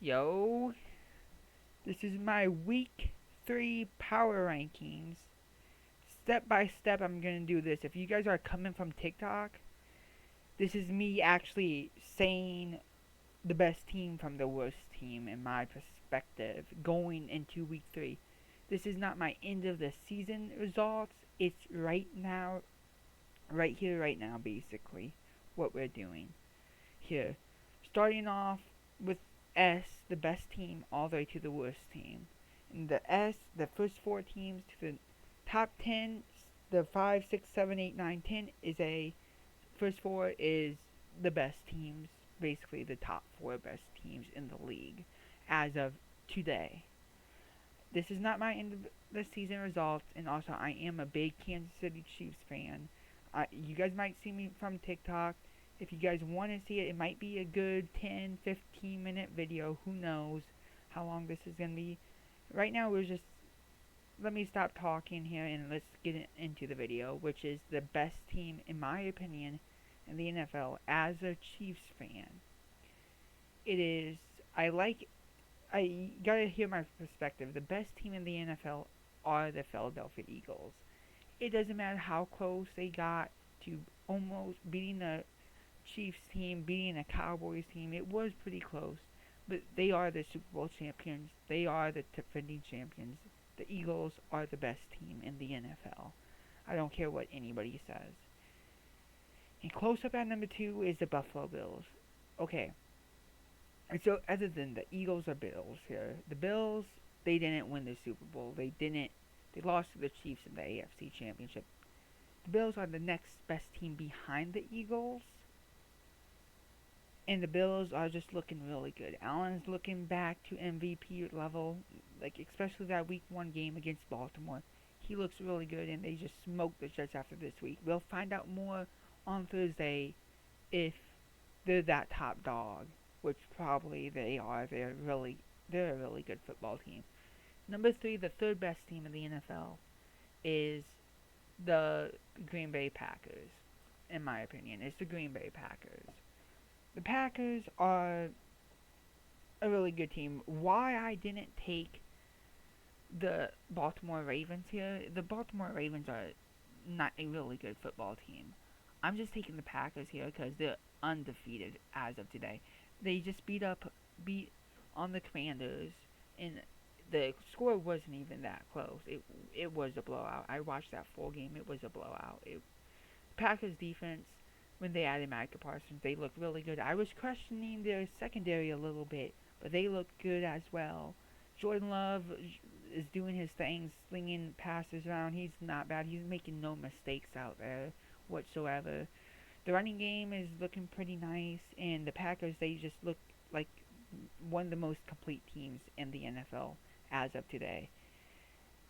Yo, this is my week 3 power rankings. Step by step, I'm gonna do this. If you guys are coming from TikTok, this is me actually saying the best team from the worst team in my perspective going into week 3. This is not my end of the season results. It's right now, right here, right now, basically, what we're doing here. Starting off with S, the best team, all the way to the worst team. In the S, the first 4 teams to the top 10, the 5, 6, 7, 8, 9, 10 is a first 4 is the best teams, basically the top 4 best teams in the league as of today. This is not my end of the season results, and also I am a big Kansas City Chiefs fan. You guys might see me from TikTok. If you guys want to see it, it might be a good 10, 15-minute video. Who knows how long this is going to be. Right now, let me stop talking here and let's get into the video, which is the best team, in my opinion, in the NFL as a Chiefs fan. It is, I gotta hear my perspective. The best team in the NFL are the Philadelphia Eagles. It doesn't matter how close they got to almost beating the Chiefs team, beating a Cowboys team. It was pretty close, but they are the Super Bowl champions. They are the defending champions. The Eagles are the best team in the NFL. I don't care what anybody says. And close up at number 2 is the Buffalo Bills. Okay, and so other than the Eagles or Bills here, the Bills, they didn't win the Super Bowl. They lost to the Chiefs in the AFC Championship. The Bills are the next best team behind the Eagles. And the Bills are just looking really good. Allen's looking back to MVP level, like especially that week 1 game against Baltimore. He looks really good, and they just smoked the Jets after this week. We'll find out more on Thursday if they're that top dog, which probably they are. They're a really good football team. Number 3, the third best team in the NFL, is the Green Bay Packers. In my opinion, it's the Green Bay Packers. The Packers are a really good team. Why I didn't take the Baltimore Ravens here? The Baltimore Ravens are not a really good football team. I'm just taking the Packers here because they're undefeated as of today. They just beat on the Commanders, and the score wasn't even that close. It was a blowout. I watched that full game. It was a blowout. Packers defense, when they added Micah Parsons, they looked really good. I was questioning their secondary a little bit, but they looked good as well. Jordan Love is doing his thing, slinging passes around. He's not bad. He's making no mistakes out there whatsoever. The running game is looking pretty nice, and the Packers, they just look like one of the most complete teams in the NFL as of today.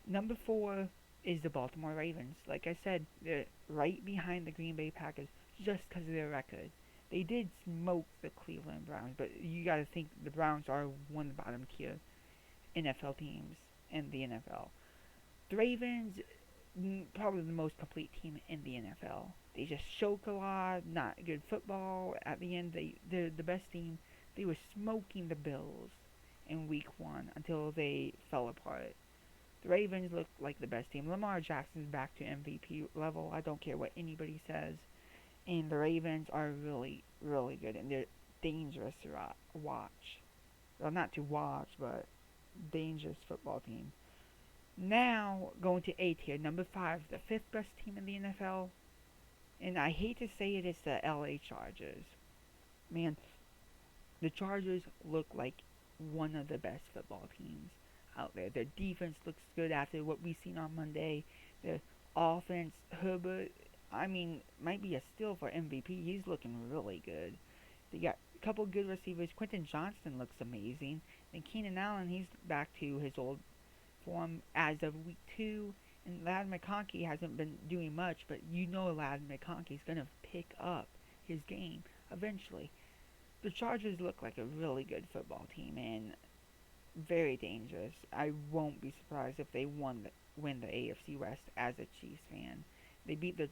Number 4 is the Baltimore Ravens. Like I said, they're right behind the Green Bay Packers just because of their record. They did smoke the Cleveland Browns, but you got to think the Browns are one of the bottom tier NFL teams in the NFL. The Ravens, probably the most complete team in the NFL. They just choke a lot, not good football. At the end, they're the best team. They were smoking the Bills in week 1 until they fell apart. The Ravens look like the best team. Lamar Jackson's back to MVP level. I don't care what anybody says. And the Ravens are really, really good. And they're dangerous to watch. Well, not to watch, but dangerous football team. Now, going to 8 here. Number 5, the 5th best team in the NFL. And I hate to say it, it's the LA Chargers. Man, the Chargers look like one of the best football teams out there. Their defense looks good after what we've seen on Monday. Their offense, Herbert, might be a steal for MVP. He's looking really good. They got a couple good receivers. Quentin Johnston looks amazing. And Keenan Allen, he's back to his old form as of week 2. And Ladd McConkey hasn't been doing much, but you know Ladd McConkey's going to pick up his game eventually. The Chargers look like a really good football team and very dangerous. I won't be surprised if they win the AFC West as a Chiefs fan. They beat the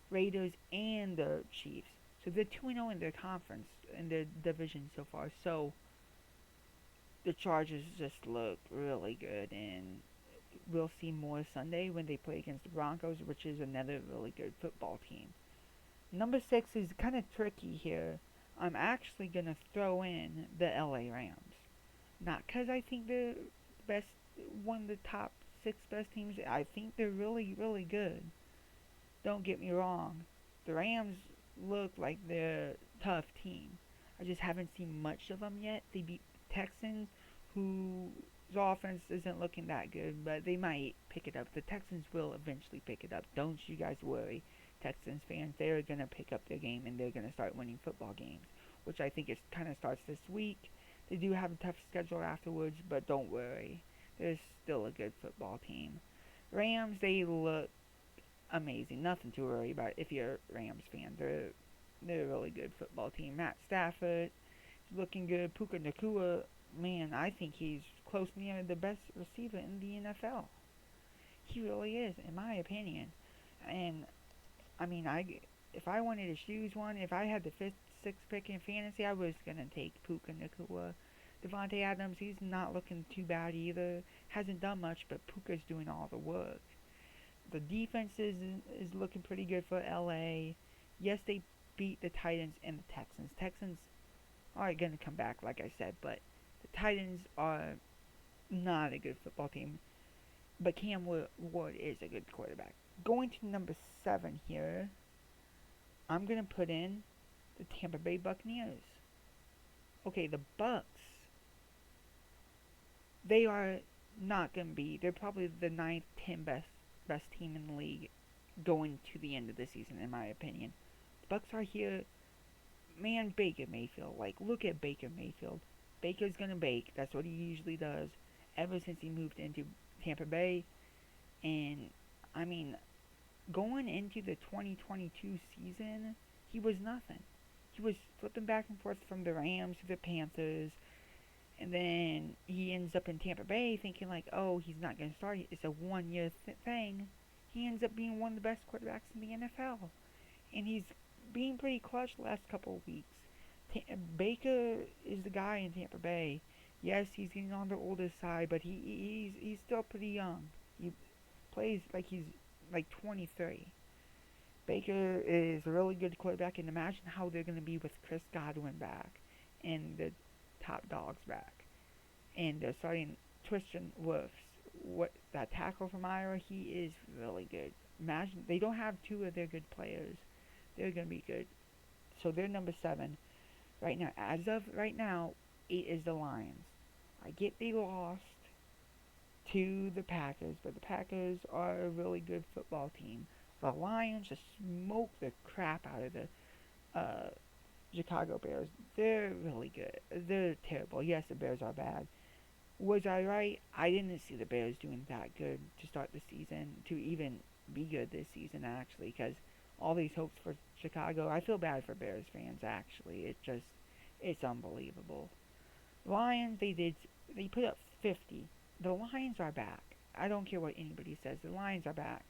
Raiders and the Chiefs. So they're 2-0 in their conference, in their division so far. So the Chargers just look really good, and we'll see more Sunday when they play against the Broncos, which is another really good football team. Number 6 is kind of tricky here. I'm actually going to throw in the LA Rams. Not because I think they're best, one of the top 6 best teams. I think they're really, really good. Don't get me wrong. The Rams look like they're a tough team. I just haven't seen much of them yet. They beat Texans, whose offense isn't looking that good, but they might pick it up. The Texans will eventually pick it up. Don't you guys worry, Texans fans. They're going to pick up their game and they're going to start winning football games, which I think it kind of starts this week. They do have a tough schedule afterwards, but don't worry. They're still a good football team. Rams, they look amazing. Nothing to worry about if you're a Rams fan. They're a really good football team. Matt Stafford is looking good. Puka Nacua, man, I think he's close near the best receiver in the NFL. He really is, in my opinion. And I mean, if I wanted to choose one, if I had the fifth, sixth pick in fantasy, I was gonna take Puka Nacua. Devontae Adams, he's not looking too bad either. Hasn't done much, but Puka's doing all the work. The defense is looking pretty good for LA. Yes, they beat the Titans and the Texans. Texans are going to come back, like I said, but the Titans are not a good football team. But Cam Ward is a good quarterback. Going to number 7 here, I'm going to put in the Tampa Bay Buccaneers. Okay, the Bucks, they are not going to be. They're probably the 9th, 10th best team in the league going to the end of the season, in my opinion. The Bucks are here. Man, Baker Mayfield. Like, look at Baker Mayfield. Baker's gonna bake. That's what he usually does. Ever since he moved into Tampa Bay, and I mean, going into the 2022 season, he was nothing. He was flipping back and forth from the Rams to the Panthers, and then he ends up in Tampa Bay thinking like, oh, he's not going to start. It's a one-year thing. He ends up being one of the best quarterbacks in the NFL. And he's being pretty clutch the last couple of weeks. Baker is the guy in Tampa Bay. Yes, he's getting on the older side, but he's still pretty young. He plays like he's like 23. Baker is a really good quarterback, and imagine how they're going to be with Chris Godwin back and the top dogs back. And they're starting Tristan Wirfs. What that tackle from Iowa, he is really good. Imagine they don't have two of their good players. They're gonna be good. So they're number 7 right now. As of right now, 8 is the Lions. I get they lost to the Packers, but the Packers are a really good football team. The Lions just smoke the crap out of the Chicago Bears. They're really good. They're terrible. Yes, the Bears are bad. Was I right? I didn't see the Bears doing that good to start the season, to even be good this season, actually, because all these hopes for Chicago, I feel bad for Bears fans, actually. It's unbelievable. Lions, they put up 50. The Lions are back. I don't care what anybody says. The Lions are back.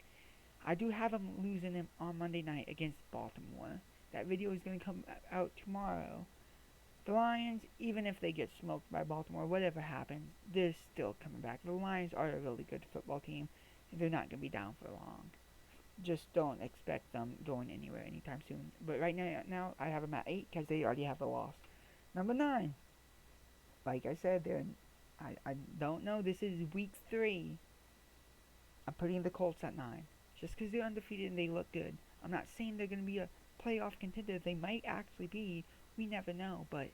I do have them losing them on Monday night against Baltimore. That video is going to come out tomorrow. The Lions, even if they get smoked by Baltimore, whatever happens, they're still coming back. The Lions are a really good football team, and they're not going to be down for long. Just don't expect them going anywhere anytime soon. But right now I have them at 8 because they already have a loss. Number 9, like I said, I don't know. This is week 3. I'm putting the Colts at 9. Just because they're undefeated and they look good. I'm not saying they're going to be a playoff contender. They might actually be. We never know. But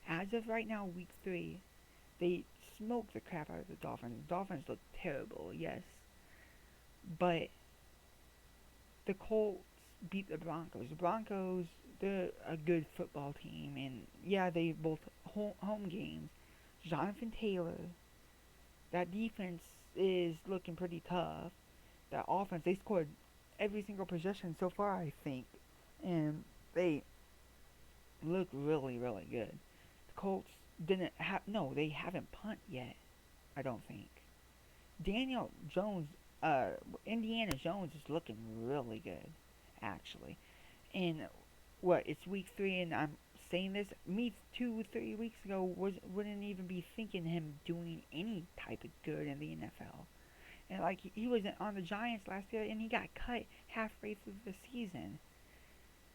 as of right now, week 3, they smoked the crap out of the Dolphins. The Dolphins look terrible, yes. But the Colts beat the Broncos. The Broncos, they're a good football team. And yeah, they both home games. Jonathan Taylor, that defense is looking pretty tough. That offense, they scored every single possession so far, I think. And they look really, really good. The Colts they haven't punt yet, I don't think. Daniel Jones, Indiana Jones is looking really good, actually. And it's week 3 and I'm saying this, me 2 3 weeks ago wouldn't even be thinking him doing any type of good in the NFL. And like he was on the Giants last year, and he got cut halfway through the season.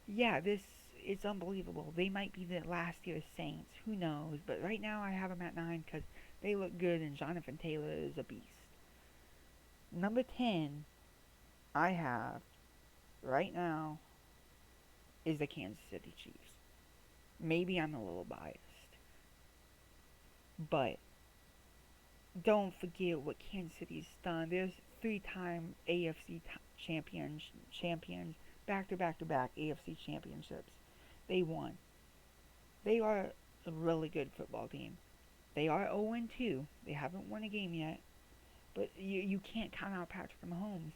Yeah, this it's unbelievable. They might be the last year's Saints. Who knows? But right now I have them at 9 because they look good, and Jonathan Taylor is a beast. Number 10, I have right now is the Kansas City Chiefs. Maybe I'm a little biased, but don't forget what Kansas City's done. There's 3-time AFC champions, back to back to back AFC championships. They won. They are a really good football team. They are 0-2. They haven't won a game yet, but you can't count out Patrick Mahomes.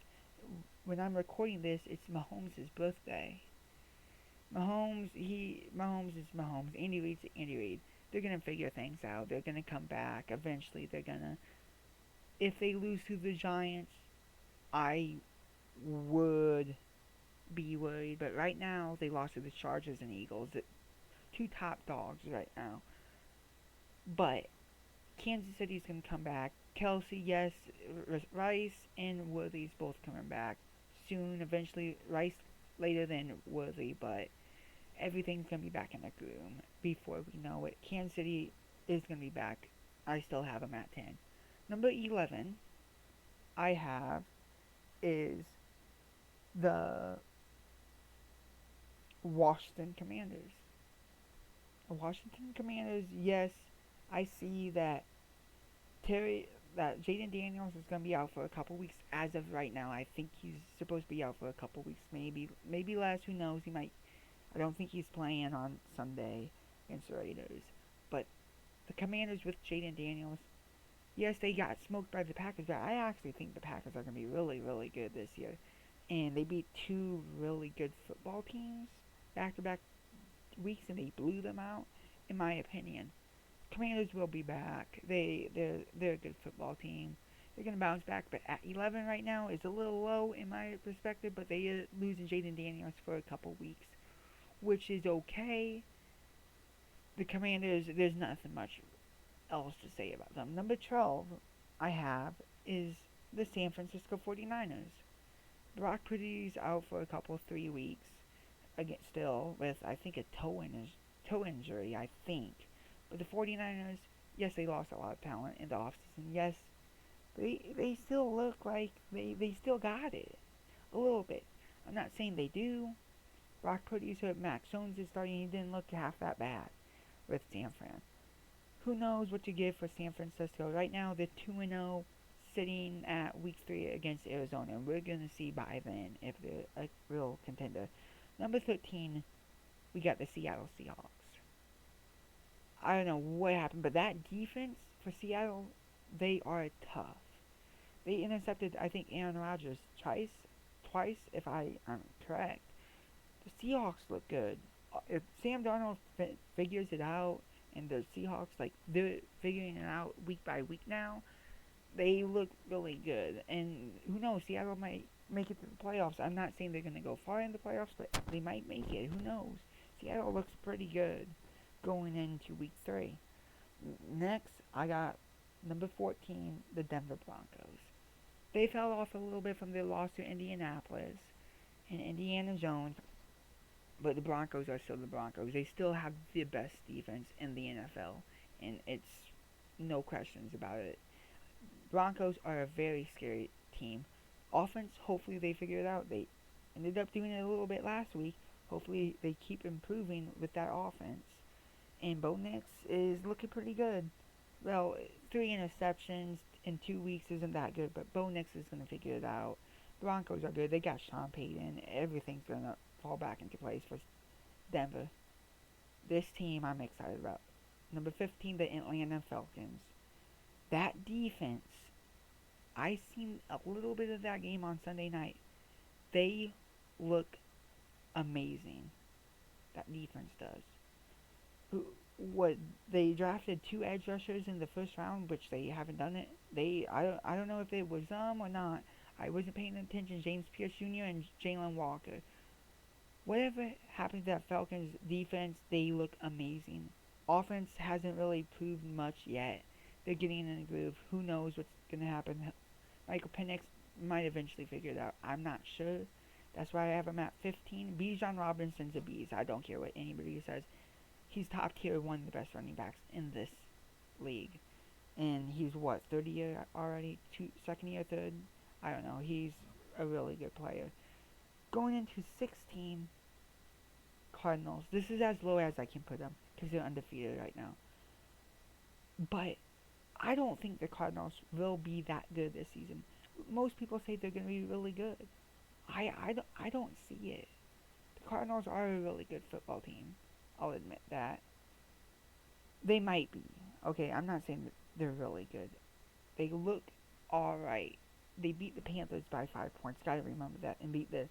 When I'm recording this, it's Mahomes' birthday. Mahomes is Mahomes. Andy Reid's Andy Reid. They're gonna figure things out. They're gonna come back. Eventually, they're gonna. If they lose to the Giants, I would be worried. But right now, they lost to the Chargers and Eagles. The two top dogs right now. But Kansas City's gonna come back. Kelsey, yes, Rice and Worthy's both coming back soon. Eventually, Rice later than Worthy, but everything's gonna be back in the groove before we know it. Kansas City is gonna be back. I still have them at 10. Number 11, I have is the Washington Commanders. The Washington Commanders, yes, I see that Jaden Daniels is going to be out for a couple weeks as of right now. I think he's supposed to be out for a couple weeks, maybe less. Who knows? He might. I don't think he's playing on Sunday against the Raiders. But the Commanders with Jaden Daniels, yes, they got smoked by the Packers, but I actually think the Packers are going to be really, really good this year. And they beat two really good football teams back-to-back weeks, and they blew them out, in my opinion. Commanders will be back. They're a good football team. They're gonna bounce back, but at 11 right now is a little low in my perspective. But they are losing Jaden Daniels for a couple weeks, which is okay. The Commanders, there's nothing much else to say about them. Number 12 I have is the San Francisco 49ers. Brock Purdy's out for a couple 3 weeks. Again, still with I think a toe injury, I think. But the 49ers, yes, they lost a lot of talent in the offseason. Yes, they still look like they still got it. A little bit. I'm not saying they do. Brock Purdy's hurt. Max Jones is starting. He didn't look half that bad with San Fran. Who knows what to give for San Francisco. Right now, they're 2-0 sitting at week 3 against Arizona. And we're going to see by then if they're a real contender. Number 13, we got the Seattle Seahawks. I don't know what happened, but that defense for Seattle, they are tough. They intercepted, I think, Aaron Rodgers twice, if I am correct. The Seahawks look good. If Sam Darnold figures it out, and the Seahawks, like, they're figuring it out week by week now, they look really good. And who knows, Seattle might make it to the playoffs. I'm not saying they're going to go far in the playoffs, but they might make it. Who knows? Seattle looks pretty good going into week 3. Next, I got number 14, the Denver Broncos. They fell off a little bit from their loss to Indianapolis and Indiana Jones, but the Broncos are still the Broncos. They still have the best defense in the NFL, and it's no questions about it. Broncos are a very scary team. Offense, hopefully they figure it out. They ended up doing it a little bit last week. Hopefully they keep improving with that offense. And Bo Nix is looking pretty good. Well, 3 interceptions in 2 weeks isn't that good, but Bo Nix is going to figure it out. Broncos are good. They got Sean Payton. Everything's going to fall back into place for Denver. This team I'm excited about. Number 15, the Atlanta Falcons. That defense, I seen a little bit of that game on Sunday night. They look amazing. That defense does. What they drafted 2 edge rushers in the first round, which they haven't done it. I don't know if it was them or not. I wasn't paying attention. James Pierce Jr. and Jalen Walker. Whatever happens to that Falcons defense, they look amazing. Offense hasn't really proved much yet. They're getting in a groove. Who knows what's going to happen? Michael Penix might eventually figure it out. I'm not sure. That's why I have him at 15. Bijan Robinson's a beast. I don't care what anybody says. He's top tier, one of the best running backs in this league. And he's what, 30 year already? Second year, third? I don't know. He's a really good player. Going into 16, Cardinals. This is as low as I can put them because they're undefeated right now. But I don't think the Cardinals will be that good this season. Most people say they're going to be really good. I don't see it. The Cardinals are a really good football team. I'll admit that. They might be. Okay, I'm not saying that they're really good. They look alright. They beat the Panthers by 5 points. Gotta remember that. And beat the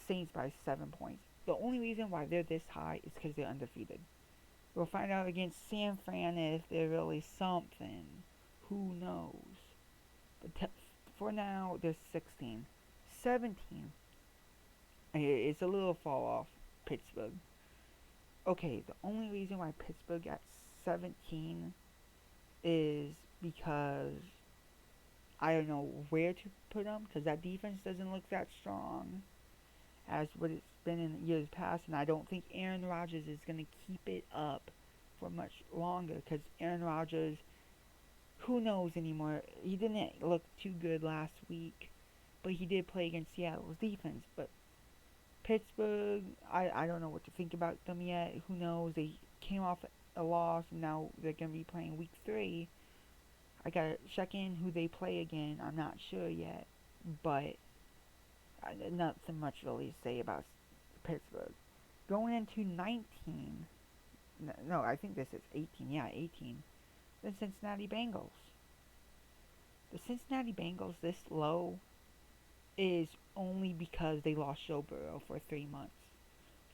Saints by 7 points. The only reason why they're this high is because they're undefeated. We'll find out against San Fran if they're really something. Who knows? But for now, they're 16. 17. It's a little fall off. Pittsburgh. Okay, the only reason why Pittsburgh got 17 is because I don't know where to put them because that defense doesn't look that strong as what it's been in years past, and I don't think Aaron Rodgers is going to keep it up for much longer because Aaron Rodgers, who knows anymore? He didn't look too good last week, but he did play against Seattle's defense. But Pittsburgh, I don't know what to think about them yet. Who knows? They came off a loss, and now they're going to be playing week 3. I got to check in who they play again. I'm not sure yet, but nothing much really to say about Pittsburgh. Going into 19, no, I think this is 18. Yeah, 18. The Cincinnati Bengals. The Cincinnati Bengals this low is only because they lost Joe Burrow for 3 months.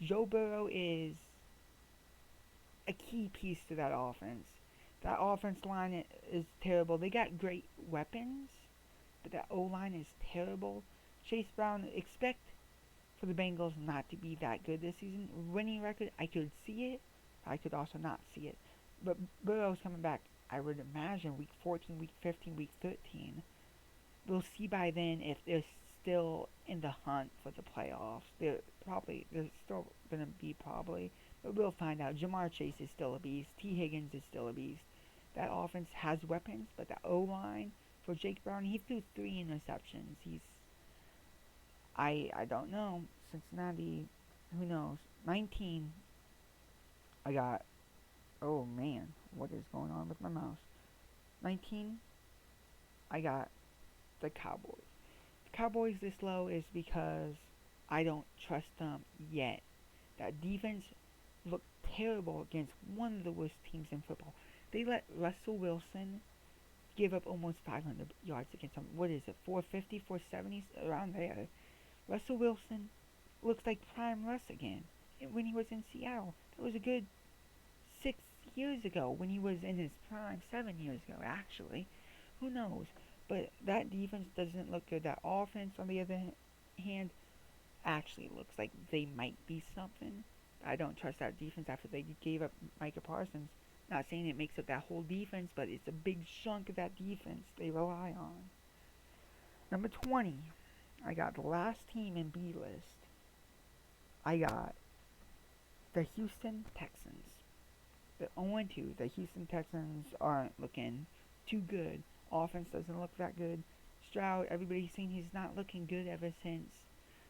Joe Burrow is a key piece to that offense. That offense line is terrible. They got great weapons, but that O-line is terrible. Chase Brown, expect for the Bengals not to be that good this season. Winning record, I could see it. I could also not see it. But Burrow's coming back, I would imagine, week 14, week 15, week 13. We'll see by then if they're still in the hunt for the playoffs. They're still going to be probably. But we'll find out. Jamar Chase is still a beast. T. Higgins is still a beast. That offense has weapons, but the O-line for Jake Brown, he threw 3 interceptions. I don't know. Cincinnati, who knows? 19, I got, oh man, what is going on with my mouse? 19, I got the Cowboys. The Cowboys this low is because I don't trust them yet. That defense looked terrible against one of the worst teams in football. They let Russell Wilson give up almost 500 yards against them. What is it, 450, 470, around there. Russell Wilson looks like prime Russ again. When he was in Seattle, that was a good 6 years ago when he was in his prime, 7 years ago actually. Who knows? But that defense doesn't look good. That offense, on the other hand, actually looks like they might be something. I don't trust that defense after they gave up Micah Parsons. Not saying it makes up that whole defense, but it's a big chunk of that defense they rely on. Number 20, I got the last team in B list. I got the Houston Texans. The 0-2. The Houston Texans aren't looking too good. Offense doesn't look that good. Stroud, everybody's saying he's not looking good ever since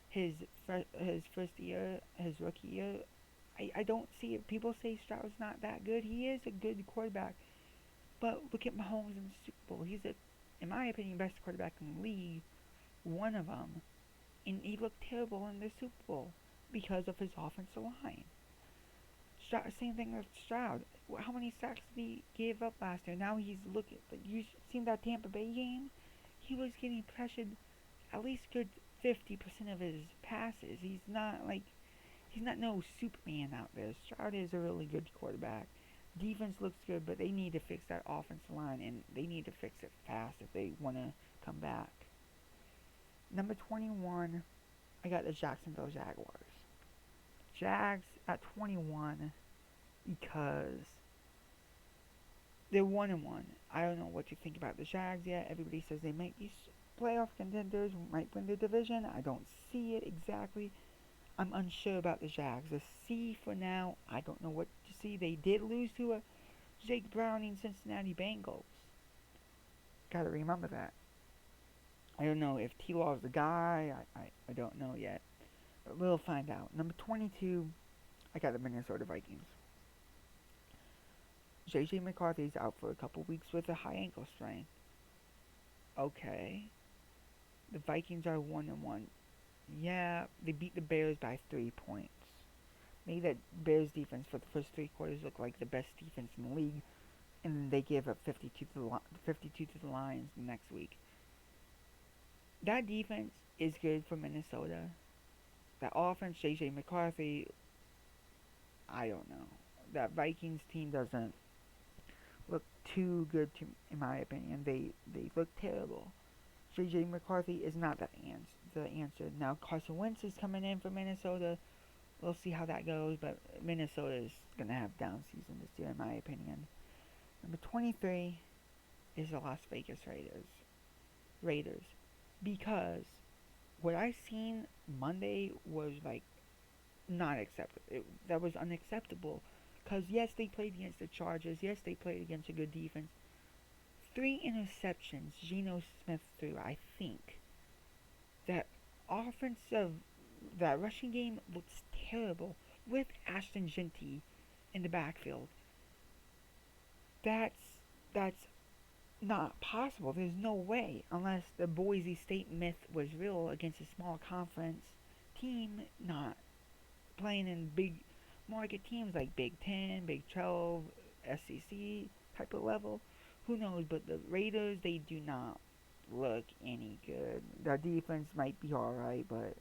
his first year, his rookie year. I don't see it. People say Stroud's not that good. He is a good quarterback. But look at Mahomes in the Super Bowl. He's, in my opinion, best quarterback in the league. One of them. And he looked terrible in the Super Bowl because of his offensive line. Same thing with Stroud. How many sacks did he give up last year? Now he's looking. You seen that Tampa Bay game? He was getting pressured at least good 50% of his passes. He's not no Superman out there. Stroud is a really good quarterback. Defense looks good, but they need to fix that offensive line, and they need to fix it fast if they want to come back. Number 21, I got the Jacksonville Jaguars. Jags at 21 because they're 1-1. I don't know what you think about the Jags yet. Everybody says they might be playoff contenders, might win the division. I don't see it exactly. I'm unsure about the Jags. A C for now. I don't know what to see. They did lose to a Jake Browning Cincinnati Bengals. Gotta remember that. I don't know if T-Law is the guy. I don't know yet. But we'll find out. Number 22, I got the Minnesota Vikings. J.J. McCarthy's out for a couple weeks with a high ankle sprain. Okay. The Vikings are 1-1. Yeah, they beat the Bears by 3 points. Made that Bears defense for the first 3 quarters look like the best defense in the league, and then they gave up 52 to the Lions the next week. That defense is good for Minnesota. That offense, J.J. McCarthy, I don't know. That Vikings team doesn't look too good, in my opinion. They look terrible. J.J. McCarthy is not the answer. Now Carson Wentz is coming in for Minnesota. We'll see how that goes, but Minnesota is going to have down season this year, in my opinion. Number 23 is the Las Vegas Raiders. Because what I seen Monday was like not acceptable. That was unacceptable. Because yes, they played against the Chargers. Yes, they played against a good defense. 3 interceptions Geno Smith threw, I think. That rushing game looks terrible with Ashton Genty in the backfield. That's not possible. There's no way, unless the Boise State myth was real against a small conference team, not playing in big market teams like Big 10, Big 12, SEC type of level. Who knows? But the Raiders, they do not look any good. Their defense might be alright, but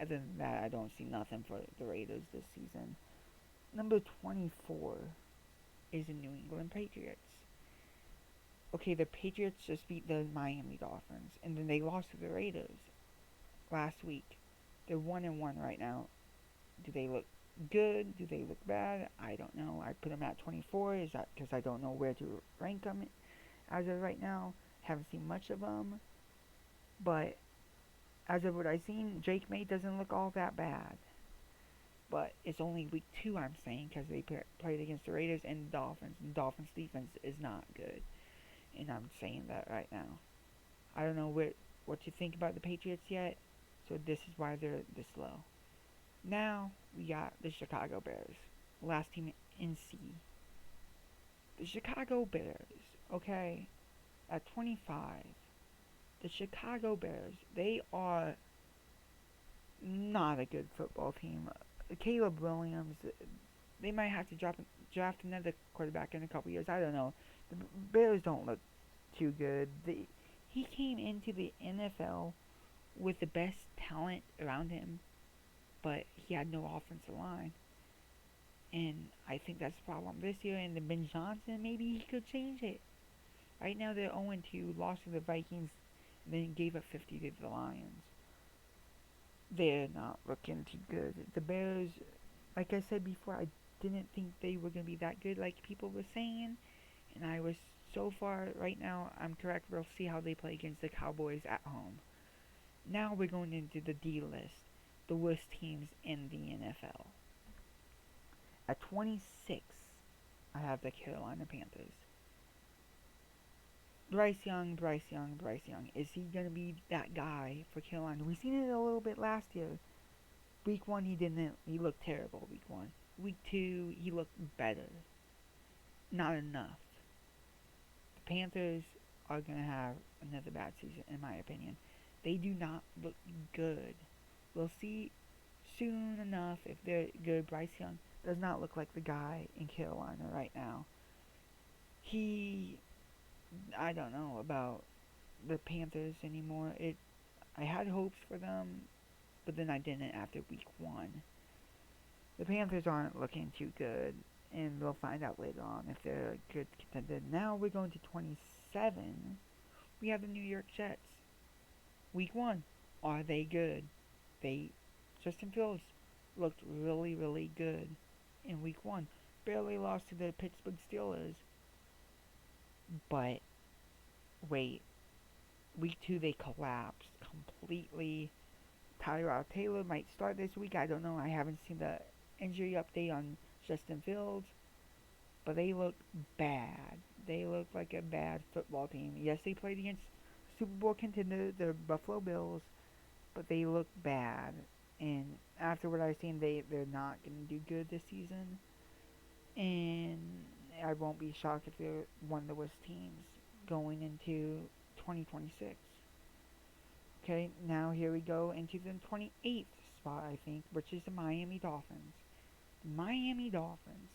other than that, I don't see nothing for the Raiders this season. Number 24 is the New England Patriots. Okay, the Patriots just beat the Miami Dolphins, and then they lost to the Raiders last week. They're 1-1 right now. Do they look good? Do they look bad? I don't know. I put them at 24. Is that because I don't know where to rank them as of right now? Haven't seen much of them. But as of what I've seen, Drake May doesn't look all that bad. But it's only week 2, I'm saying, because they played against the Raiders and the Dolphins. And the Dolphins' defense is not good. And I'm saying that right now. I don't know what you think about the Patriots yet. So this is why they're this low. Now we got the Chicago Bears. Last team in C. The Chicago Bears, okay, at 25. The Chicago Bears, they are not a good football team. Caleb Williams, they might have to draft another quarterback in a couple years. I don't know. The Bears don't look too good. He came into the NFL with the best talent around him, but he had no offensive line. And I think that's the problem this year. And then Ben Johnson, maybe he could change it. Right now they're 0-2, lost to the Vikings, and then gave up 50 to the Lions. They're not looking too good. The Bears, like I said before, I didn't think they were going to be that good like people were saying. And I was, so far, right now, I'm correct. We'll see how they play against the Cowboys at home. Now we're going into the D list. The worst teams in the NFL. At 26, I have the Carolina Panthers. Bryce Young. Is he going to be that guy for Carolina? We've seen it a little bit last year. Week 1, he didn't. He looked terrible, week 1. Week 2, he looked better. Not enough. The Panthers are going to have another bad season, in my opinion. They do not look good. We'll see soon enough if they're good. Bryce Young does not look like the guy in Carolina right now. I don't know about the Panthers anymore. I had hopes for them, but then I didn't after week 1. The Panthers aren't looking too good, and we'll find out later on if they're a good contender. Now we're going to 27. We have the New York Jets. Week 1. Are they good? Justin Fields looked really, really good in week one. Barely lost to the Pittsburgh Steelers. But wait, week two they collapsed completely. Tyrod Taylor might start this week. I don't know. I haven't seen the injury update on Justin Fields. But they look bad. They look like a bad football team. Yes, they played against Super Bowl contender, the Buffalo Bills, but they look bad. And after what I've seen, they're not going to do good this season. And I won't be shocked if they're one of the worst teams going into 2026. Okay, now here we go into the 28th spot, I think, which is the Miami Dolphins. The Miami Dolphins.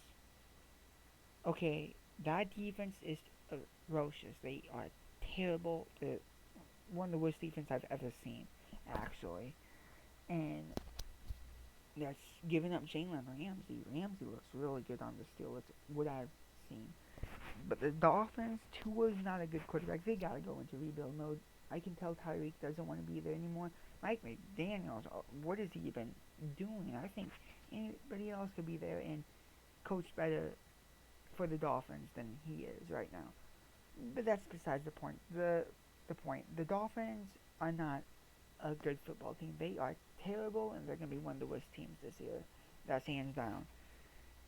Okay, that defense is atrocious. They are terrible. They're one of the worst defense I've ever seen, actually. And that's giving up Jalen Ramsey. Ramsey looks really good on the Steelers, what I've seen. But the Dolphins, Tua's not a good quarterback. They gotta go into rebuild mode. I can tell Tyreek doesn't want to be there anymore. Mike McDaniels, what is he even doing? I think anybody else could be there and coach better for the Dolphins than he is right now. But that's besides the point. The point. The Dolphins are not a good football team. They are terrible, and they're going to be one of the worst teams this year. That's hands down.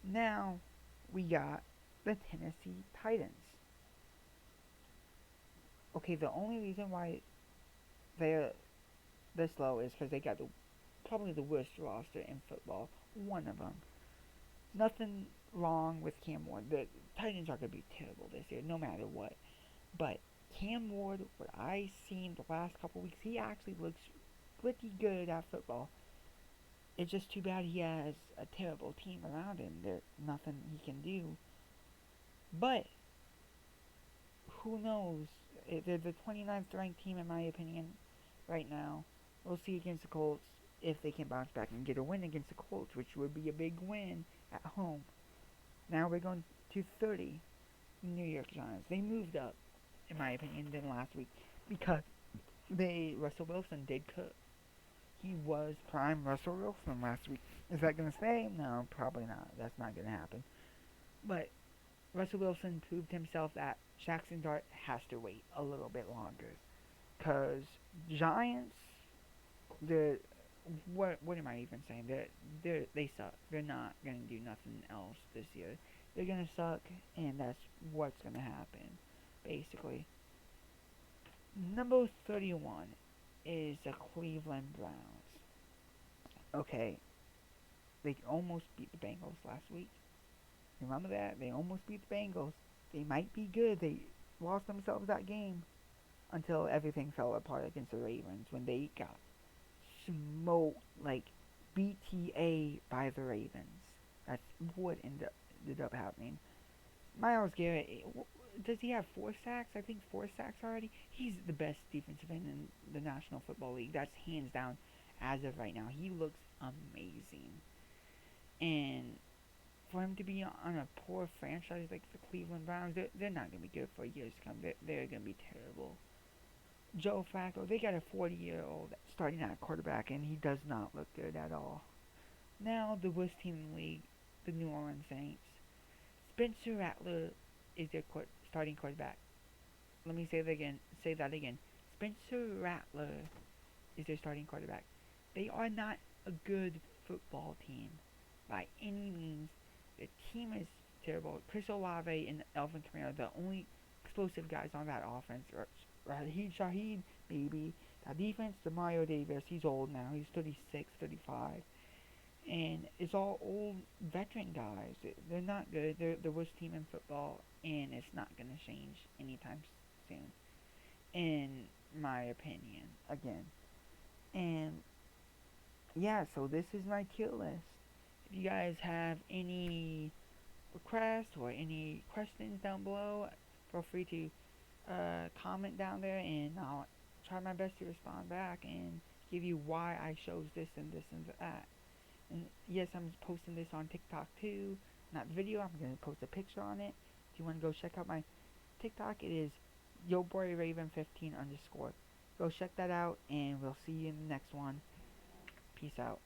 Now, we got the Tennessee Titans. Okay, the only reason why they're this low is because they got probably the worst roster in football. One of them. Nothing wrong with Cam Ward. The Titans are going to be terrible this year, no matter what. But Cam Ward, what I've seen the last couple weeks, he actually looks pretty good at football. It's just too bad he has a terrible team around him. There's nothing he can do. But who knows? They're the 29th ranked team in my opinion right now. We'll see against the Colts if they can bounce back and get a win against the Colts, which would be a big win at home. Now we're going to 30, New York Giants. They moved up, in my opinion, than last week because Russell Wilson did cook. He was prime Russell Wilson last week. Is that going to stay? No, probably not. That's not going to happen. But Russell Wilson proved himself that Jackson Dart has to wait a little bit longer. Because Giants, what am I even saying? They suck. They're not going to do nothing else this year. They're going to suck, and that's what's going to happen, basically. Number 31 is the Cleveland Browns. Okay, they almost beat the Bengals last week. Remember that? They almost beat the Bengals. They might be good. They lost themselves that game until everything fell apart against the Ravens when they got smoked like BTA by the Ravens. That's what ended up happening. Myles Garrett, does he have 4 sacks? I think 4 sacks already. He's the best defensive end in the National Football League. That's hands down as of right now. He looks amazing. And for him to be on a poor franchise like the Cleveland Browns, they're not going to be good for years to come. They're going to be terrible. Joe Flacco, they got a 40-year-old starting at quarterback, and he does not look good at all. Now, the worst team in the league, the New Orleans Saints. Spencer Rattler is their starting quarterback. Let me say that again. Spencer Rattler is their starting quarterback. They are not a good football team by any means. The team is terrible. Chris Olave and Alvin Kamara, the only explosive guys on that offense. Raheem Shaheed, maybe. That defense, Mario Davis, he's old now. He's 36, 35. And it's all old veteran guys. They're not good. They're the worst team in football, and it's not going to change anytime soon, in my opinion, again. And, yeah, so this is my tier list. If you guys have any requests or any questions down below, feel free to comment down there, and I'll try my best to respond back and give you why I chose this and this and that. And yes, I'm posting this on TikTok too. Not video, I'm going to post a picture on it. If you want to go check out my TikTok, it is YoBoyRaven15_. Go check that out, and we'll see you in the next one. Peace out.